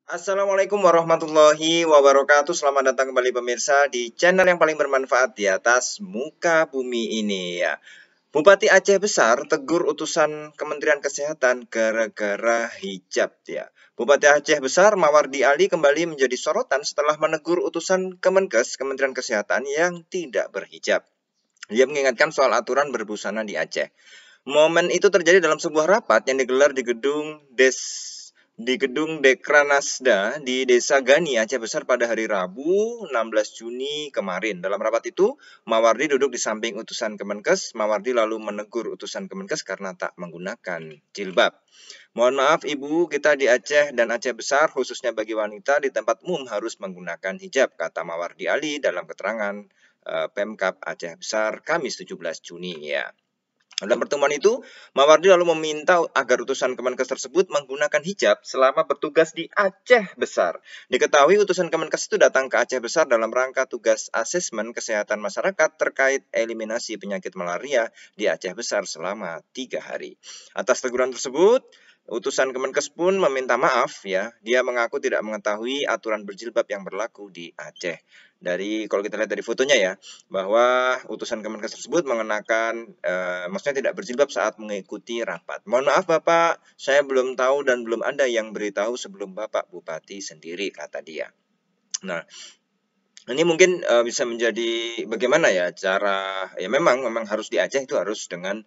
Assalamualaikum warahmatullahi wabarakatuh. Selamat datang kembali pemirsa di channel yang paling bermanfaat di atas muka bumi ini ya. Bupati Aceh Besar tegur utusan Kementerian Kesehatan gara-gara hijab ya. Bupati Aceh Besar Mawardi Ali kembali menjadi sorotan setelah menegur utusan Kemenkes Kementerian Kesehatan yang tidak berhijab. Dia mengingatkan soal aturan berbusana di Aceh. Momen itu terjadi dalam sebuah rapat yang digelar di gedung Dekranasda di Desa Gani, Aceh Besar pada hari Rabu 16 Juni kemarin. Dalam rapat itu, Mawardi duduk di samping utusan Kemenkes. Mawardi lalu menegur utusan Kemenkes karena tak menggunakan jilbab. Mohon maaf Ibu, kita di Aceh dan Aceh Besar khususnya bagi wanita di tempat umum harus menggunakan hijab, kata Mawardi Ali dalam keterangan Pemkab Aceh Besar Kamis 17 Juni ya. Dalam pertemuan itu, Mawardi lalu meminta agar utusan Kemenkes tersebut menggunakan hijab selama bertugas di Aceh Besar. Diketahui utusan Kemenkes itu datang ke Aceh Besar dalam rangka tugas asesmen kesehatan masyarakat terkait eliminasi penyakit malaria di Aceh Besar selama 3 hari. Atas teguran tersebut, utusan Kemenkes pun meminta maaf ya. Dia mengaku tidak mengetahui aturan berjilbab yang berlaku di Aceh. Kalau kita lihat dari fotonya ya, bahwa utusan Kemenkes tersebut mengenakan maksudnya tidak berjilbab saat mengikuti rapat. Mohon maaf Bapak, saya belum tahu dan belum ada yang beritahu sebelum Bapak Bupati sendiri, kata dia. Nah, ini mungkin bisa menjadi bagaimana ya cara, ya memang harus di Aceh itu harus dengan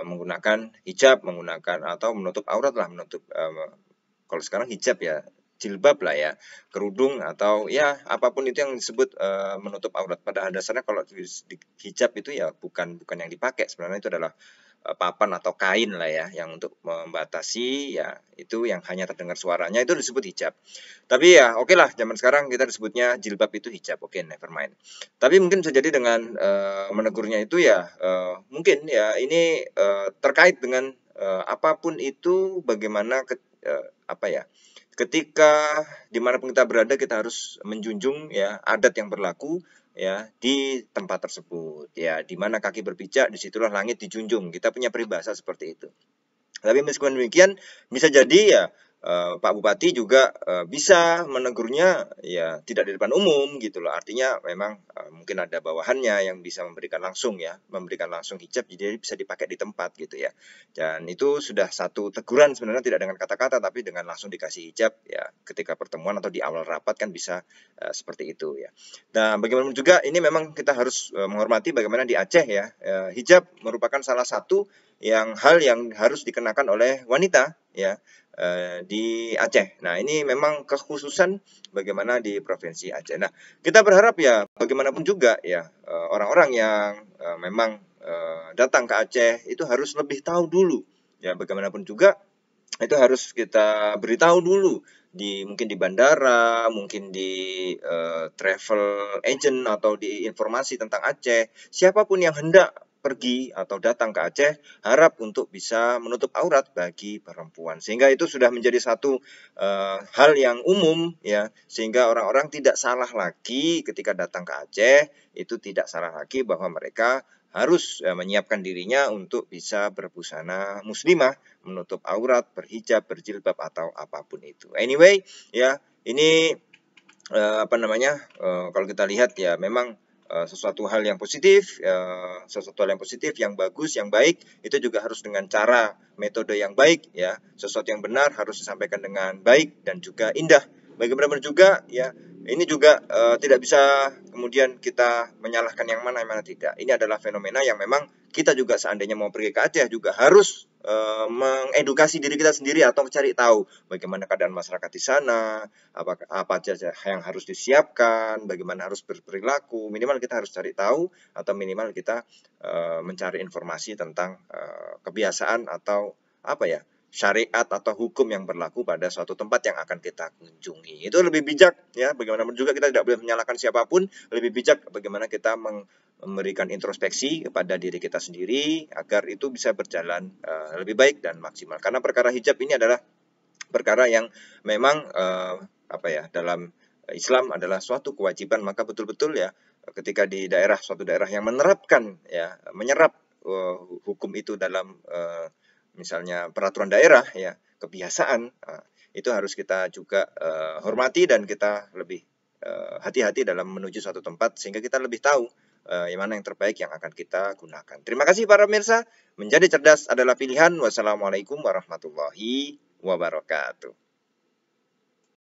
menggunakan hijab, menggunakan atau menutup aurat lah, kalau sekarang hijab ya, jilbab lah ya, kerudung atau ya apapun itu yang disebut menutup aurat. Pada dasarnya kalau hijab itu ya bukan yang dipakai, sebenarnya itu adalah papan atau kain lah ya, yang untuk membatasi ya, itu yang hanya terdengar suaranya itu disebut hijab. Tapi ya oke lah, zaman sekarang kita disebutnya jilbab itu hijab, oke, never mind. Tapi mungkin bisa jadi dengan menegurnya itu ya mungkin ya ini terkait dengan apapun itu, bagaimana apa ya, ketika dimanapun kita berada kita harus menjunjung ya adat yang berlaku ya di tempat tersebut ya, di mana kaki berpijak disitulah langit dijunjung, kita punya peribahasa seperti itu. Tapi meskipun demikian, bisa jadi ya Pak Bupati juga bisa menegurnya ya tidak di depan umum gitu loh. Artinya memang mungkin ada bawahannya yang bisa memberikan langsung hijab, jadi bisa dipakai di tempat gitu ya. Dan itu sudah satu teguran sebenarnya, tidak dengan kata-kata tapi dengan langsung dikasih hijab ya, ketika pertemuan atau di awal rapat kan bisa seperti itu ya. Nah, bagaimanapun juga ini memang kita harus menghormati bagaimana di Aceh ya, hijab merupakan salah satu hal yang harus dikenakan oleh wanita ya di Aceh. Nah, ini memang kekhususan bagaimana di Provinsi Aceh. Nah, kita berharap ya bagaimanapun juga ya orang-orang yang memang datang ke Aceh itu harus lebih tahu dulu ya, bagaimanapun juga itu harus kita beritahu dulu mungkin di bandara, mungkin di travel agent atau di informasi tentang Aceh. Siapapun yang hendak pergi atau datang ke Aceh harap untuk bisa menutup aurat bagi perempuan, sehingga itu sudah menjadi satu hal yang umum ya, sehingga orang-orang tidak salah lagi ketika datang ke Aceh, itu tidak salah lagi bahwa mereka harus menyiapkan dirinya untuk bisa berbusana muslimah, menutup aurat, berhijab, berjilbab atau apapun itu. Anyway ya, ini kalau kita lihat ya memang sesuatu hal yang positif, yang bagus, yang baik, itu juga harus dengan cara metode yang baik ya. Sesuatu yang benar harus disampaikan dengan baik dan juga indah. Bagaimanapun juga ya, ini juga tidak bisa kemudian kita menyalahkan yang mana tidak. Ini adalah fenomena yang memang kita juga seandainya mau pergi ke Aceh juga harus mengedukasi diri kita sendiri atau mencari tahu bagaimana keadaan masyarakat di sana, apa saja yang harus disiapkan, bagaimana harus berperilaku. Minimal kita harus cari tahu, atau minimal kita mencari informasi tentang kebiasaan atau syariat atau hukum yang berlaku pada suatu tempat yang akan kita kunjungi. Itu lebih bijak ya, bagaimanapun juga kita tidak boleh menyalahkan siapapun, lebih bijak bagaimana kita memberikan introspeksi kepada diri kita sendiri agar itu bisa berjalan lebih baik dan maksimal. Karena perkara hijab ini adalah perkara yang memang dalam Islam adalah suatu kewajiban, maka betul-betul ya ketika di suatu daerah yang menerapkan ya, menyerap hukum itu dalam misalnya peraturan daerah ya, kebiasaan, itu harus kita juga hormati dan kita lebih hati-hati dalam menuju suatu tempat sehingga kita lebih tahu yang mana yang terbaik yang akan kita gunakan. Terima kasih para pemirsa. Menjadi cerdas adalah pilihan. Wassalamualaikum warahmatullahi wabarakatuh.